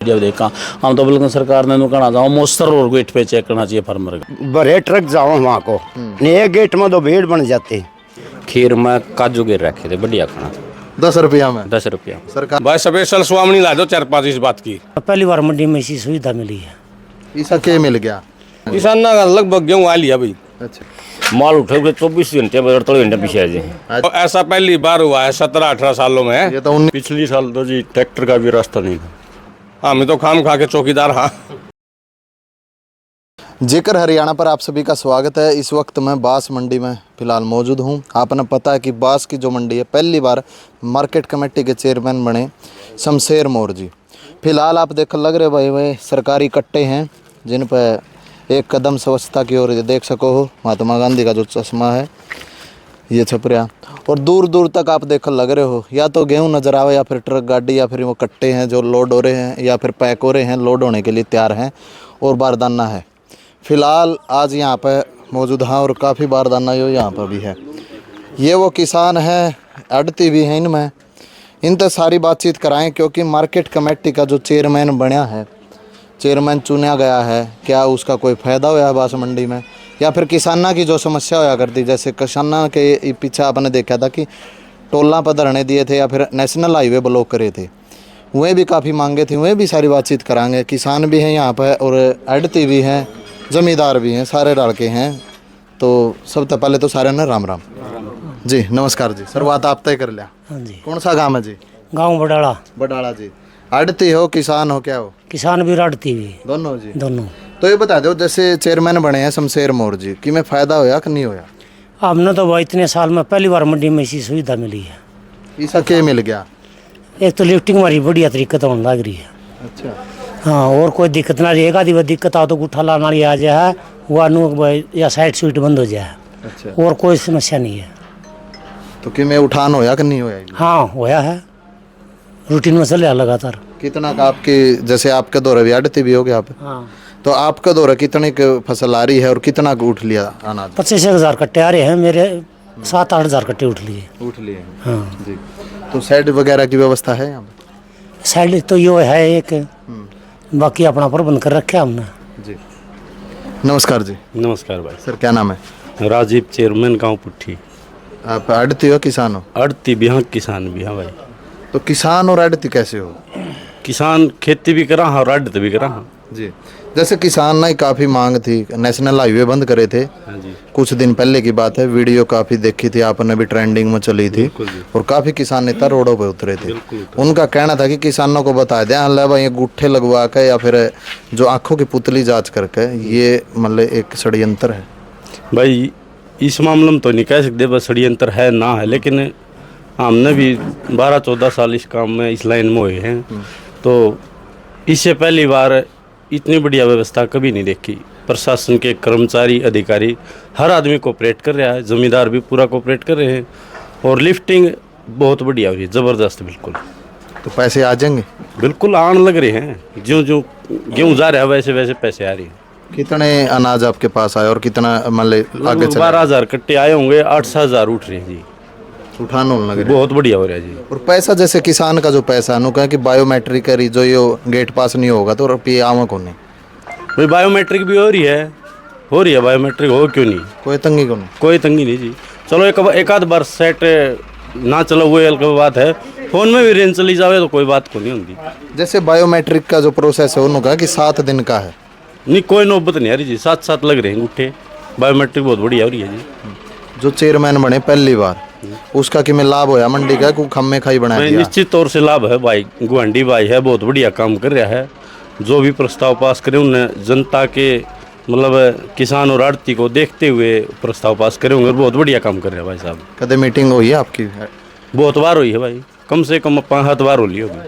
जब देखा हम तो बिल्कुल सरकार ने कहना जाओ मोस्टर और गेट पे चेक करना चाहिए फार्मर का। बड़े ट्रक जाओ वहाँ को नहीं, एक गेट में तो भीड़ बन जाती। खीर में काजू गिर रखे थे, बढ़िया खाना। 10 रुपया में 10 रुपया सरकार। भाई स्पेशल स्वामी ला दो 4-5 इस बात की। पहली बार मंडी में ऐसी सुविधा मिली है। ऐसा क्या मिल गया? किसान ना लगभग गेहूँ आ लिया भाई। अच्छा, माल उठे 24 घंटे 48 घंटे पीछे आ जाए। तो ऐसा पहली बार हुआ है 17-18 सालों में। ये तो 19 पिछली साल तो जी ट्रैक्टर का भी रास्ता नहीं था। हम तो खाम खा के चौकीदार। हाँ, जेकर हरियाणा पर आप सभी का स्वागत है। इस वक्त मैं बांस मंडी में फ़िलहाल मौजूद हूँ। आपने पता है कि बांस की जो मंडी है, पहली बार मार्केट कमेटी के चेयरमैन बने शमशेर मोर जी। फ़िलहाल आप देख लग रहे भाई वे सरकारी कट्टे हैं जिन पर एक कदम स्वच्छता की ओर देख सको हो। महात्मा गांधी का जो चश्मा है ये छप रहा, और दूर दूर तक आप देख लग रहे हो या तो गेहूं नजर आवे या फिर ट्रक गाड़ी या फिर वो कट्टे हैं जो लोड हो रहे हैं या फिर पैक हो रहे हैं, लोड होने के लिए तैयार हैं, और बारदाना है। फ़िलहाल आज यहाँ पर मौजूद हाँ, और काफ़ी बारदाना यो यहाँ पर भी है। ये वो किसान हैं, अड़ती भी हैं इनमें, इनसे सारी बातचीत कराएं क्योंकि मार्केट कमेटी का जो चेयरमैन बना है, चेयरमैन चुना गया है, क्या उसका कोई फ़ायदा हुआ है बांस मंडी में, या फिर किसाना की जो समस्या होया करती, जैसे किसाना के पीछे आपने देखा था कि टोला पर धरने दिए थे या फिर नेशनल हाईवे ब्लॉक करे थे, वह भी काफ़ी मांगे थे, वह भी सारी बातचीत कराएंगे। किसान भी हैं यहाँ पर और अड़ती भी हैं, ज़मींदार भी हैं, सारे लड़के हैं। तो सबसे पहले तो सारे ने राम राम जी, नमस्कार जी। शुरुआत आप तय कर लिया। हाँ जी। कौन सा गाँव है जी? गांव बडाला। बडाला जी। अड़ती हो, किसान हो, क्या हो? किसान भी रड़ती भी, दोनों जी। दोनों। तो ये बता दो, जैसे चेयरमैन बने हैं शमशेर मोर जी, कि में फ़ायदा होया कि नहीं होया? हमने तो भाई इतने साल में पहली बार मंडी में ऐसी सुविधा मिली है। ऐसा क्या मिल गया? एक तो लिफ्टिंग हमारी बढ़िया तरीके से होने लग रही है। अच्छा, हाँ, और कोई दिक्कत ना रहेगा। दी दिक्कत आओ तो गुठा लाना आ जाए, वह अनु या साइड स्वीट बंद हो जाए, अच्छा। और कोई समस्या नहीं है। तो कि में उठान होया कि नहीं होया? हाँ, होया है, रूटीन में चल रहा लगातार। कितना का आपके, जैसे आपके दौरे भी अड़ती भी हो गया आप, हाँ, तो आपका दौरा कितने की फसल आ रही है और कितना का उठ लिया अनाज? 25,000 कट्टे आ रहे हैं मेरे, 7-8 हज़ार कट्टे उठ लिए। उठ लिए हाँ जी। तो साइड वगैरह की व्यवस्था है यहाँ पर? साइड तो यो है एक, बाकी अपना प्रबंध कर रखे हमने जी। नमस्कार जी। नमस्कार भाई। सर क्या नाम है? राजीव, चेयरमैन गाँव पुट्ठी। आप अड़ती हो, किसान हो? अड़ती भी हाँ, किसान भी हाँ भाई। तो किसान और अड़ती कैसे हो? किसान खेती भी करा हाँ और अड़ती भी करा हाँ जी। जैसे किसान ना काफ़ी मांग थी, नेशनल हाईवे बंद करे थे जी। कुछ दिन पहले की बात है, वीडियो काफ़ी देखी थी आपने भी, ट्रेंडिंग में चली थी, और काफ़ी किसान नेता रोडों पर उतरे थे। उनका कहना था कि किसानों को बता दें अल्लाह भाई, ये गुट्ठे लगवा के या फिर जो आंखों की पुतली जांच करके, ये मतलब एक षड्यंत्र है भाई। इस मामले में तो नहीं कह सकते बस षड्यंत्र है ना है, लेकिन हमने भी 12-14 साल इस काम में, इस लाइन में हुए हैं, तो इससे पहली बार इतनी बढ़िया व्यवस्था कभी नहीं देखी। प्रशासन के कर्मचारी, अधिकारी, हर आदमी कोऑपरेट कर रहा है, ज़मींदार भी पूरा कोऑपरेट कर रहे हैं, और लिफ्टिंग बहुत बढ़िया हुई है, ज़बरदस्त बिल्कुल। तो पैसे आ जाएंगे? बिल्कुल आने लग रहे हैं, ज्यों ज्यों गेहूँ जा रहा है वैसे वैसे पैसे आ रहे हैं। कितने अनाज आपके पास आए और कितना मतलब आगे चले? 12,000 कट्टे आए होंगे, 8,000 उठ रहे हैं जी। उठान होने लगे? बहुत बढ़िया हो रहा है जी। और पैसा, जैसे किसान का जो पैसा है, कहें कि बायोमेट्रिक करी जो ये गेट पास नहीं होगा तो रुपये आवा को नहीं? भाई बायोमेट्रिक भी हो रही है बायोमेट्रिक, हो क्यों नहीं, कोई तंगी को नहीं? कोई तंगी नहीं जी। चलो एक आध बार सेट ना चलो वो अलग बात है, फोन में भी रेंज चली जावे तो कोई बात को नहीं होती। जैसे बायोमेट्रिक का जो प्रोसेस है उन्होंने कहा कि 7 दिन का है। नहीं, कोई नौबत नहीं आ रही जी, 7 लग रहे हैं गुट्ठे। बायोमेट्रिक बहुत बढ़िया हो रही है जी। जो चेयरमैन बने पहली बार, उसका कि में लाभ होया मंडी का, को खम्मे खाई बना भाई दिया? निश्चित तौर से लाभ है भाई। गुआंढी भाई है, बहुत बढ़िया काम कर रहा है। जो भी प्रस्ताव पास करे उन्हें जनता के मतलब किसान और आड़ती को देखते हुए प्रस्ताव पास करे होंगे, और बहुत बढ़िया काम कर रहे हैं भाई साहब। कदे मीटिंग हुई है आपकी? बहुत बार हुई है भाई, कम से कम 5 बार हो ली होगी।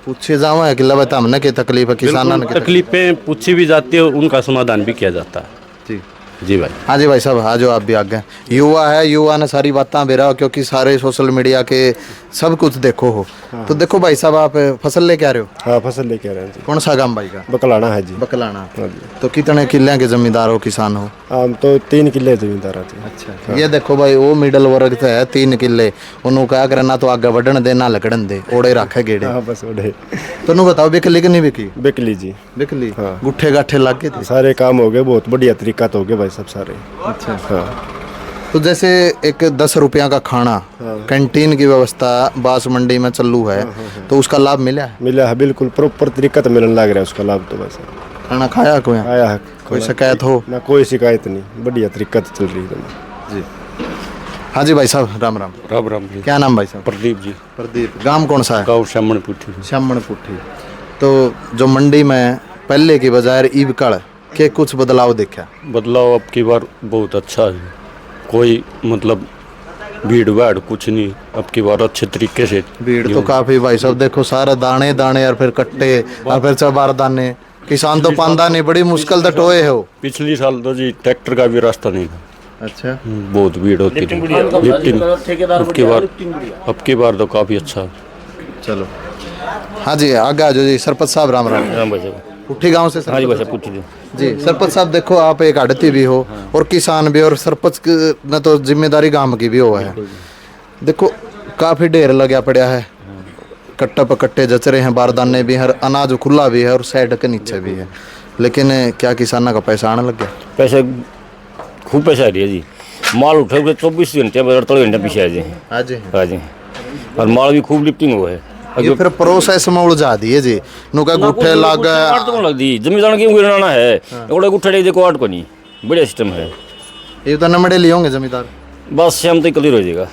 पूछे जाओ है कि लबत हमने की तकलीफ है, किसानों ने की तकलीफें पूछी भी जाती है, उनका समाधान भी किया जाता है जी। जी भाई। हाँ जी भाई साहब, आ जाओ आप भी आगे। युवा है, युवा ने सारी बातें बेरा, क्योंकि सारे सोशल मीडिया के सब कुछ देखो हो। तो देखो भाई साहब, आप फसल लेके आ रहे हो? हाँ, फसल लेके आ रहे हैं जी। कौन सा गांव भाई का? बकलाना है जी। बकलाना। हाँ जी। तो कितने किले के जमींदार हो, किसान हो? हम तो 3 किले जमींदार आते हैं। अच्छा, ये देखो भाई, वो मिडल वर्ग तो है 3 किले, उन्होंने क्या करना, तो आगे बढ़न दे ना लकड़न दे, ओड़े रखे गेड़े। हाँ, बस ओढ़े। तो बताओ, बिकली कि नहीं बिकी? बिकली जी। बिकली। हाँ। गुट्ठे गाठे लग गए थे? सारे काम हो गए, बहुत बढ़िया तरीका तो हो गया भाई सब सारे। अच्छा। हाँ। तो जैसे एक 10 रुपया का खाना, कैंटीन की व्यवस्था बास मंडी में चालू है, तो उसका लाभ मिला है? मिला है, बिल्कुल प्रॉपर तरीका तो मिलने लग रहा है उसका लाभ तो वैसे। खाना खाया कोई? आया है। कोई शिकायत हो? ना, कोई शिकायत नहीं, बढ़िया तरीका तो चल रही है जी। हाँ जी भाई साहब, राम राम। राम राम जी। क्या नाम भाई साहब? प्रदीप जी। प्रदीप। गांव कौन सा है? गाँव श्यामण पुठी। श्यामण पुठी। तो जो मंडी में पहले की बजाय ईब कल के कुछ बदलाव देखा? बदलाव अब की बार बहुत अच्छा है, कोई मतलब भीड़ भाड़ कुछ नहीं, अब की बार अच्छे तरीके से। भीड़ तो काफी भाई साहब, देखो सारे दाने दाने और फिर कट्टे और फिर चबार दाने, किसान तो पांदा नहीं, बड़ी मुश्किल तो टोए हो। पिछली साल तो जी ट्रैक्टर का भी रास्ता नहीं था, अच्छा। बहुत भीड़ होती थी। लिफ्टिंग अब की बार तो काफ़ी अच्छा है। चलो, हाँ जी आगे आ जाओ जी। सरपंच साहब, राम राम। राम भाई साहब। पुठी गांव से? हाँ जी भाई साहब, पूछी थी। जी सरपंच साहब, देखो आप एक आड़ती भी हो और किसान भी, और सरपंच ने तो जिम्मेदारी गांव की भी हुआ है। देखो काफी ढेर लगा पड़ा है, कट्टा पकट्टे जच रहे हैं, बारदाने भी हैं, अनाज खुला भी है और साइड के नीचे भी है, लेकिन क्या किसानों का पैसा आने लग गया? पैसे खूब पैसा आ रही है जी। माल उठे हुए 24 घंटे 48 घंटे पीछे आ जाए। हाँ जी। हाँ जी। और माल भी खूब लिफ्टिंग हुआ है। ये फिर प्रोसेस में उलझा दिए जी, नुका गुट्ठे लग आठ तो लग दी जमींदार की गिरना है, एवढे गुट्ठे देखो आठ को नहीं, बढ़िया सिस्टम है। ये तो नमड़े लिए होंगे जमींदार? बस शाम तक क्लियर हो जाएगा,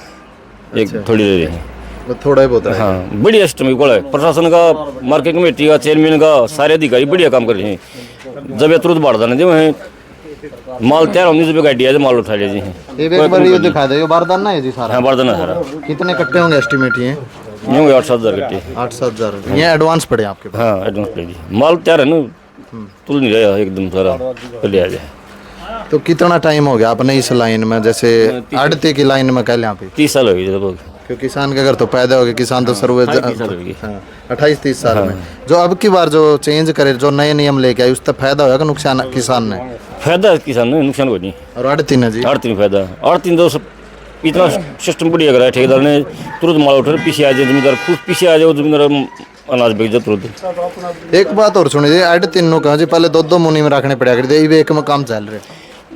एक थोड़ी देर है। थोड़ा ही बहुत है। हाँ, बढ़िया सिस्टम है। प्रशासन का, मार्केट कमेटी का, चेयरमैन का, सारे अधिकारी बढ़िया काम कर रहे हैं। जब ये तुरंत बाढ़ देने जो है, माल तैयार होने से गाड़ी है, माल उठा ले जी। एक बार ये दिखा दो, ये बारदाना है जी सारा? हाँ, बारदाना सारा। कितने कट्टे होंगे एस्टिमेट? ये होंगे 8-7 हज़ार कट्टे। 8-7 हज़ार। ये एडवांस पड़े आपके पास? हाँ, एडवांस पे जी। माल तैयार है ना, तुल नहीं रहा एकदम सारा, पहले आ जाए। तो कितना टाइम हो गया आपने इस लाइन में, जैसे आड़ती की लाइन में कह लें आप? 30 साल हो गए लगभग। क्योंकि किसान के अगर तो पैदा हो गए, किसान तो सर्वे 28-30 साल में। जो अब की बार जो चेंज करे, जो नए नियम लेके आए, उससे फायदा होगा कि नुकसान किसान ने? फायदा है किसान ने, नुकसान को नहीं। और आड़ती ने जी? आड़ती में फायदा, आड़ती तो इतना सिस्टम बढ़िया करा है, ठेकेदार ने तुरंत माल उठा पीछे आ जाए, जमींदार खुद पीछे आ जाए, जमींदार अनाज बेच जाए तुरंत। एक बात और सुनिए, आड़ती नो कहा जी पहले 2-2 मुनी में रखने पड़ा करते, ये एक में काम चल रहे।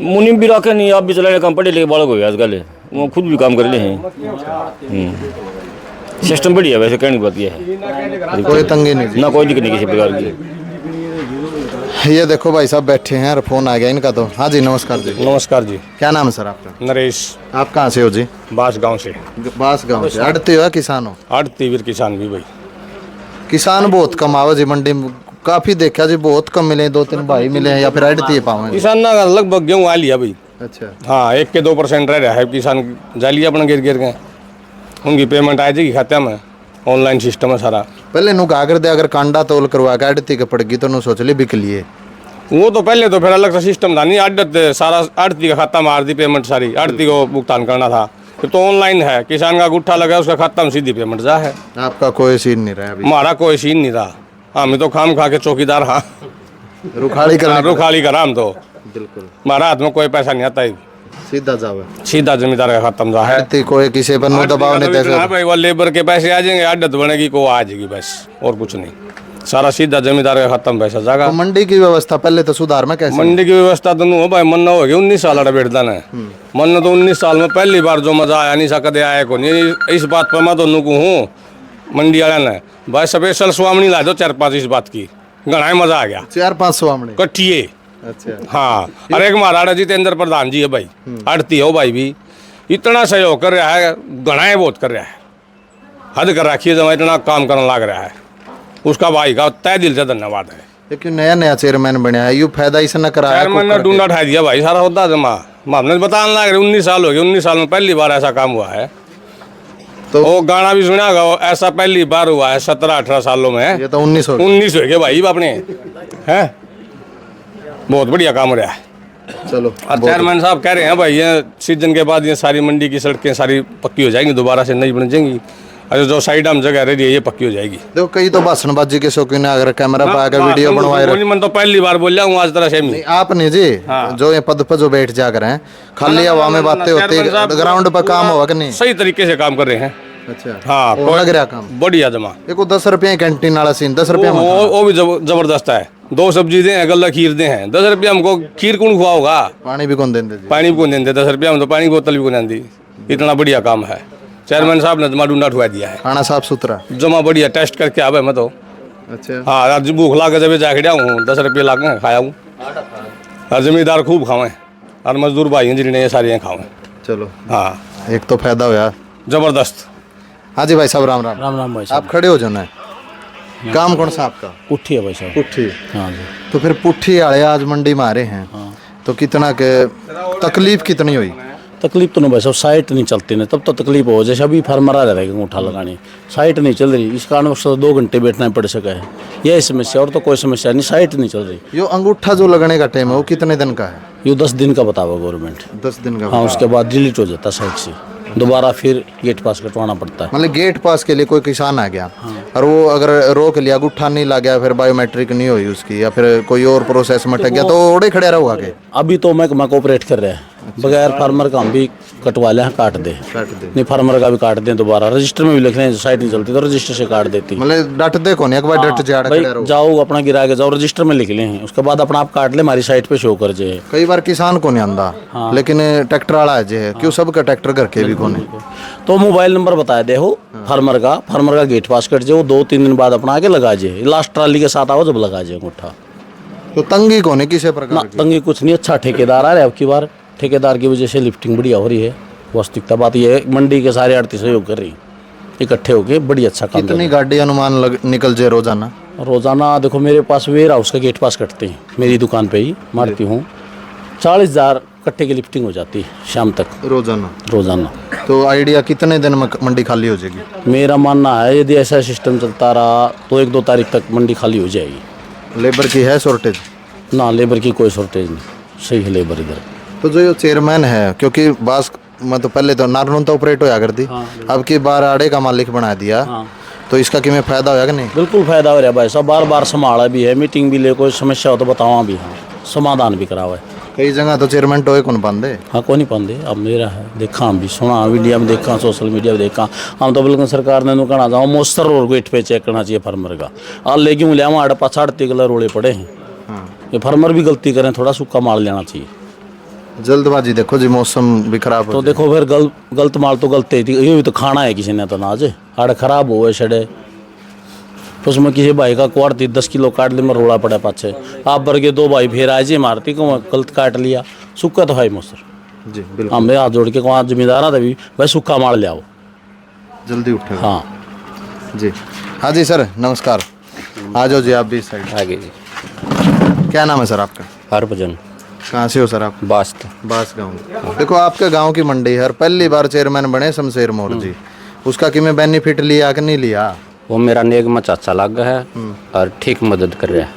मुनीम भी रखे नहीं, आप भी चलाने काम पढ़े लिखे बालक हो गए आजकल, वो खुद भी काम कर रहे हैं। सिस्टम बढ़िया वैसे, कहने की बात यह है, कोई तंगी नहीं जी? ना कोई दिक्कत नहीं किसी प्रकार की। ये देखो भाई साहब बैठे हैं और फोन आ गया इनका तो। हाँ जी नमस्कार जी। नमस्कार जी। क्या नाम है सर आपका? नरेश। आप कहाँ से हो जी? बास गांव से। बास गांव से। आड़ती हो या किसान हो? आड़ती वीर किसान भी भाई। किसान बहुत कम आवे जी मंडी में, काफी देखा जी, बहुत कम मिले, 2-3 भाई मिले हैं, या फिर आड़ती पावे? किसान ना लगभग गेहूँ आ लिया भाई। अच्छा। हाँ, 1 के 2% रह रहा है, किसान जा लिया अपना गिर के। उनकी पेमेंट आ जाएगी खाते में, ऑनलाइन सिस्टम है सारा। पहले नु कागर दे, अगर कांडा तोल करवा के आड़ती के पड़गी तो नु सोच ली बिक लिए। वो तो पहले तो फिर अलग सा सिस्टम था, नहीं आड़त सारा आड़ती का खाता मार दी, पेमेंट सारी आड़ती को भुगतान करना था। फिर तो ऑनलाइन है, किसान का गुट्ठा लगा उसका खाता में सीधी पेमेंट जा है। आपका कोई सीन नहीं रहा अभी? हमारा कोई सीन नहीं रहा, हम तो खाम खा के चौकीदार। हाँ, रुखाड़ी कर रुखाली करा हम तो, बिल्कुल। हमारा हाथ में कोई पैसा नहीं आता, सीधा जावे, सीधा जमींदार का खाता में जा है। आड़ती कोई किसी पर नु दबाव नहीं दे सकता भाई, वो लेबर के पैसे आ जाएंगे, आड़त बनेगी को आ जाएगी, बस और कुछ नहीं, सारा सीधा जमींदार का खाता में पैसा जाएगा। तो मंडी की व्यवस्था पहले तो सुधार में कैसे? मंडी की व्यवस्था तो नहीं हो भाई, मन हो गया 19 साल बैठदा ने, मन तो 19 साल में पहली बार जो मजा आया नहीं सा कदे आया को नहीं। इस बात पर मैं तो नुकू हूँ मंडी वाला ने भाई, स्पेशल स्वामी ला दो 4-5 इस बात की, घना मजा आ गया। 4-5 स्वामी कट्ठिए? अच्छा। हाँ, अरे एक महाराणा जितेंद्र प्रधान जी है भाई, आड़ती हो भाई भी, इतना सहयोग कर रहा है, घना बहुत कर रहा है, हद कर रखी है, जब इतना काम करने लग रहा है, उसका भाई का तय दिल से धन्यवाद है। लेकिन नया चेयरमैन बनया है, यू फायदा इसने कराया? चेयरमैन ने ढूंढा उठा दिया भाई, सारा होता जमा, हमने बताने लग रहे 19 साल हो गए, 19 साल में पहली बार ऐसा काम हुआ है। तो वो गाना भी सुना होगा, ऐसा पहली बार हुआ है 17-18 सालों में। ये तो 19 हो गए। 19 हो गए भाई अपने हैं, बहुत बढ़िया काम हो रहा है। चलो और चेयरमैन साहब कह रहे हैं भाई ये सीजन के बाद ये सारी मंडी की सड़कें सारी पक्की हो जाएंगी, दोबारा से नई बन जाएंगी। और जो साइड हम जगह रह रही है ये पक्की हो जाएगी। देखो कई तो भाषणबाजी के शौकीन है, अगर कैमरा पे आकर वीडियो बनवाए रहे। मैं तो पहली बार बोल हूँ आज तरह से नहीं। आप नहीं जी, जो ये पद पर जो बैठ जा कर हैं, खाली हवा में बातें होती है, ग्राउंड पर काम होगा कि नहीं? सही तरीके से काम कर रहे हैं। अच्छा हाँ, वो लग रहा काम बढ़िया जमा। देखो 10 रुपये कैंटीन वाला सीन, 10 रुपये में वो भी जबरदस्त है। 2 सब्जी दे गल्ला खीर दे हैं, 10 रुपया हमको खीर कौन खुआ होगा? पानी भी कौन देंगे जी? पानी भी कौन देते? 10 रुपया में तो पानी की बोतल भी कौन आती। इतना बढ़िया काम है। चेयरमैन साहब ने जमा डूंडा ठुआ दिया है। खाना साफ सुथरा जमा बढ़िया टेस्ट करके आवे मैं तो। अच्छा हाँ, आज भूख ला के जब जाके हूँ 10 रुपये ला के खाया हूँ। और जमींदार खूब खावें और मजदूर भाई हैं जिन्हें ये सारी खावें। चलो हाँ, एक तो फायदा हुआ जबरदस्त। हाँ जी भाई साहब, राम राम। राम राम भाई आप खड़े हो जाना है। काम कौन सा आपका? पुट्ठी है भाई साहब। पुट्ठी। हाँ जी। तो फिर पुट्ठी आले आज मंडी में आ रहे हैं, तो कितना के तकलीफ कितनी हुई? तकलीफ तो नहीं भाई साहब, साइट नहीं चलती ना, तब तो तकलीफ हो। जैसे अभी फार्मर आ रहेगा अंगूठा लगाने, साइट नहीं चल रही, इस कारण से 2 घंटे बैठना पड़ सका है। यही समस्या, और तो कोई समस्या नहीं, साइट नहीं चल रही। यो अंगूठा जो लगने का टाइम है वो कितने दिन का है? ये 10 दिन का बतावा गवर्नमेंट। 10 दिन का। हाँ, उसके बाद डिलीट हो जाता साइट से, दोबारा फिर गेट पास कटवाना पड़ता है। मतलब गेट पास के लिए कोई किसान आ गया और वो अगर रोक लिया, अंगूठा नहीं ला गया, फिर बायोमेट्रिक नहीं हुई उसकी, या फिर कोई और प्रोसेस में अटक गया, तो ओड़े खड़े रहोगा के? अभी तो मैं कोऑपरेट कर रहा है, बगैर फार्मर का हम भी कटवा ले, काट दे। नहीं, फार्मर का भी काट दें दोबारा, रजिस्टर में भी लिख रहे हैं, साइट नहीं चलती तो रजिस्टर से काट देती। मतलब डट दे कौन, एक बार डट जा भाई जाओ अपना गिरा के जाओ, रजिस्टर में लिख लें, उसके बाद अपना आप काट ले, हमारी साइट पे शो कर जाए। कई बार किसान को नहीं आंदा, लेकिन ट्रैक्टर वाला है जे, क्यों सबका ट्रैक्टर घर के भी कौन है? तो मोबाइल नंबर बताया दे हो फार्मर का गेट पास कट जाओ, 2-3 दिन बाद अपना आके लगा जाए, लास्ट ट्राली के साथ आओ जब लगा जाए अंगूठा। तो तंगी कौन है, किसी प्रकार ना की? तंगी कुछ नहीं, अच्छा ठेकेदार आ रहा है अब की बार, ठेकेदार की वजह से लिफ्टिंग बढ़िया हो रही है। वास्तविकता बात यह है, मंडी के सारे आड़ती सहयोग कर रही, इकट्ठे होके बड़ी अच्छा काम कर कितनी गाड़ी अनुमान निकल जाए रोजाना? रोजाना देखो मेरे पास वेयर हाउस का गेट पास कटते हैं, मेरी दुकान पे ही मारती हूँ, 40,000 कट्टे की लिफ्टिंग हो जाती है शाम तक रोजाना। तो आइडिया कितने दिन में मंडी खाली हो जाएगी? मेरा मानना है यदि ऐसा सिस्टम चलता रहा तो 1-2 तारीख तक मंडी खाली हो जाएगी। लेबर की है शॉर्टेज? ना, लेबर की कोई शॉर्टेज नहीं, सही है लेबर इधर। तो जो ये चेयरमैन है, क्योंकि बास मैं तो पहले तो नारनून तो ऑपरेट होया करती, अब की बार आड़े का मालिक बना दिया, तो इसका किमें फायदा होया कि नहीं? बिल्कुल फायदा हो रहा है भाई साहब, बार संभाला भी है, मीटिंग भी ले, कोई समस्या हो तो बतावा भी, हाँ समाधान भी करावा है। कई जगह तो चेयरमैन टोए कौन पाते? हाँ, कौन नहीं पाते, अब मेरा है, देखा हम भी, सुना वीडियो में, देखा सोशल मीडिया में, देखा हम तो बिल्कुल सरकार ने कहना जाओ मोस्तर और गेट पे चेक करना चाहिए फार्मर का। और लेकिन लिया वहाँ अड़पा 3.5 किलो रोड़े पड़े हैं, ये फार्मर भी गलती करें, थोड़ा सूखा माल लेना चाहिए। जल्दबाजी देखो जी, मौसम भी खराब हो तो देखो फिर गलत माल तो गलते थी, ये भी तो खाना है किसी ने तो अनाज, आड़ खराब हुए छड़े, उसमें किसी भाई का क्वार थी 10 किलो काट ले में रोड़ा पड़ा पाछे, आप वर्गे 2 भाई फिर आए जी मारती को गलत काट लिया, सूखा तो है मौसर जी। बिल्कुल हमें हाथ जोड़ के वहाँ जिम्मेदार था भी भाई सूखा माल ले आओ, जल्दी उठे। हाँ जी। हाँ जी सर, नमस्कार। आ जाओ जी, आप भी इस साइड आगे जी। क्या नाम है सर आपका? हरभजन कहाँ से हो सर आप? बास्त। बास गाँव। देखो आपके गांव की मंडी है और पहली बार चेयरमैन बने शमशेर मोर जी, उसका किमें बेनिफिट लिया कि नहीं लिया? वो मेरा नेक में चाचा लग गया है और ठीक मदद कर रहा है।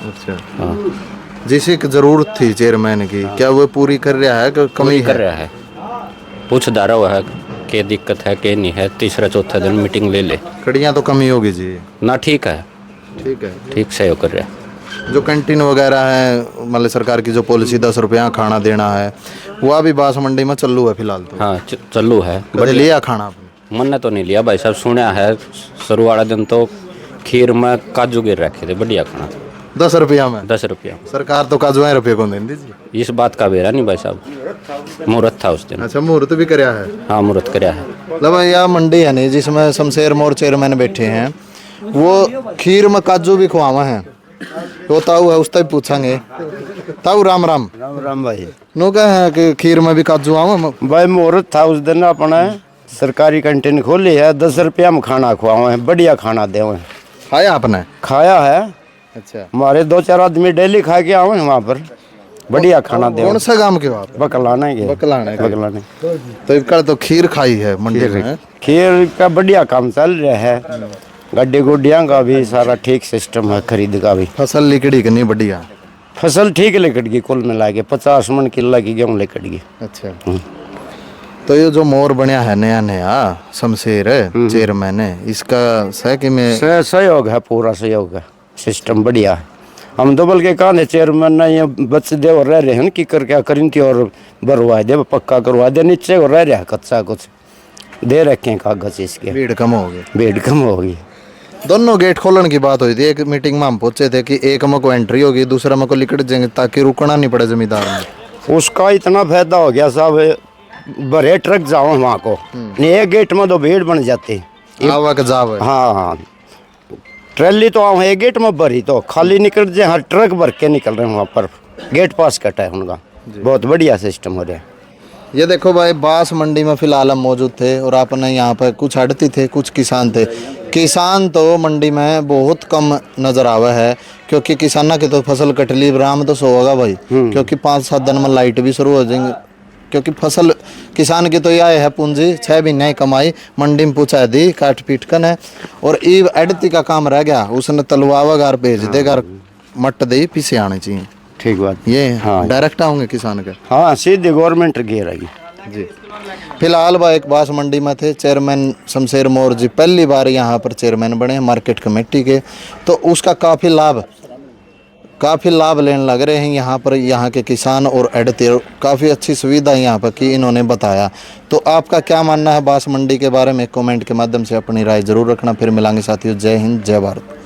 अच्छा। जिसे जरूरत थी चेयरमैन की, क्या वो पूरी कर रहा है कि कमी कर रहा है? पूछता रहा है क्या दिक्कत है क्या नहीं है, 3-4 दिन मीटिंग ले ले। कड़ियाँ तो कमी होगी जी ना? ठीक है, ठीक है। ठीक सहयोग कर रहा है। जो कैंटीन वगैरह है, मतलब सरकार की जो पॉलिसी 10 रुपया खाना देना है, वो भी बास मंडी में चालू है फिलहाल? तो हाँ चालू है। कभी लिया खाना आपने? मैंने तो नहीं लिया भाई साहब, सुना है शुरू वाला दिन तो खीर में काजू गिर रखे थे, बढ़िया खाना। 10 रुपया में? 10 रुपया। सरकार तो काजू रुपये को देती जी। इस बात का बेरा नहीं भाई साहब, मुहूर्त था उस दिन। अच्छा, मुहूर्त भी कराया है? हाँ मुहूर्त कराया है। मतलब यह मंडी है नहीं जिसमें शमशेर मोर चेयरमैन बैठे हैं, वो खीर में काजू भी खुआवा है। वो ताऊ है, उससे भी पूछेंगे। ताऊ राम राम। राम राम भाई। नो कहे कि खीर में भी काजू आवा? भाई मुहूर्त था उस दिन, अपना सरकारी कैंटीन खोली है, 10 रुपया में खाना खुआवे हैं, बढ़िया खाना दे। खाया आपने? खाया है। अच्छा। हमारे 2-4 आदमी डेली खा के आवे वहाँ पर, बढ़िया खाना दे। कौन सा गांव के हो आप? बकलाने के। बकलाने के। बकलाने। तो इनका तो खीर खाई है मंडी में? खीर का बढ़िया काम चल रहा है, गड्डी गुड्डियाँ का भी सारा ठीक सिस्टम है, खरीद का भी। फसल लिकड़ी की नहीं बढ़िया? फसल ठीक लिकट गई, कुल मिला के 50 मन किला की गेहूँ लिकट गई। अच्छा, तो ये जो मोर बनया है नया नया शमशेर चेयरमैन है, इसका सह कि में सहयोग है, पूरा सहयोग है, सिस्टम बढ़िया है। हम तो बल्कि कहा चेयरमैन ने ये बच्चे दे और रह रहे हैं कि कर क्या करी थी और भरवा दे, पक्का करवा दे, नीचे और रह रहा कच्चा कुछ दे रखे हैं कागज इसके, भीड़ कम हो गई। भीड़ कम होगी। दोनों गेट खोलने की बात हुई थी, एक मीटिंग में हम पूछे थे कि एक में को एंट्री होगी, दूसरा में को लिकट जाएंगे ताकि रुकना नहीं पड़े जमींदार में। उसका इतना फायदा हो गया साहब, बड़े ट्रक जाओ वहाँ को नहीं, एक गेट में तो भीड़ बन जाती। आवक जाव। हाँ हाँ, ट्रैली तो आओ एक गेट में भरी तो खाली निकल जाए, हर ट्रक भर के निकल रहे हैं वहाँ पर, गेट पास कटा है उनका, बहुत बढ़िया सिस्टम हो रहा है। ये देखो भाई, बांस मंडी में फिलहाल हम मौजूद थे और आपने यहाँ पर कुछ आड़ती थे, कुछ किसान थे। किसान तो मंडी में बहुत कम नजर आवा है, क्योंकि किसाना की तो फसल कटली राम तो सो होगा भाई, क्योंकि 5-7 दिन में लाइट भी शुरू हो जाएंगे, क्योंकि फसल किसान की तो यह है पूंजी 6 महीने कमाई मंडी में पूछा दी काट पीट कर है, और ईब अड़ती का काम रह गया, उसने तलवावा गार भेज देगा, मट दे पीछे आने चाहिए। ठीक बात, ये हाँ डायरेक्ट आऊंगे किसान के। हाँ सीधे गवर्नमेंट घेरेगी जी। फिलहाल भाई एक बास मंडी में थे, चेयरमैन शमशेर मोर जी पहली बार यहाँ पर चेयरमैन बने मार्केट कमेटी के, तो उसका काफ़ी लाभ लेने लग रहे हैं यहाँ पर, यहाँ के किसान और एडते काफ़ी अच्छी सुविधा यहाँ पर की इन्होंने बताया। तो आपका क्या मानना है बास मंडी के बारे में, कमेंट के माध्यम से अपनी राय जरूर रखना। फिर मिलांगे साथियों, जय हिंद जय भारत।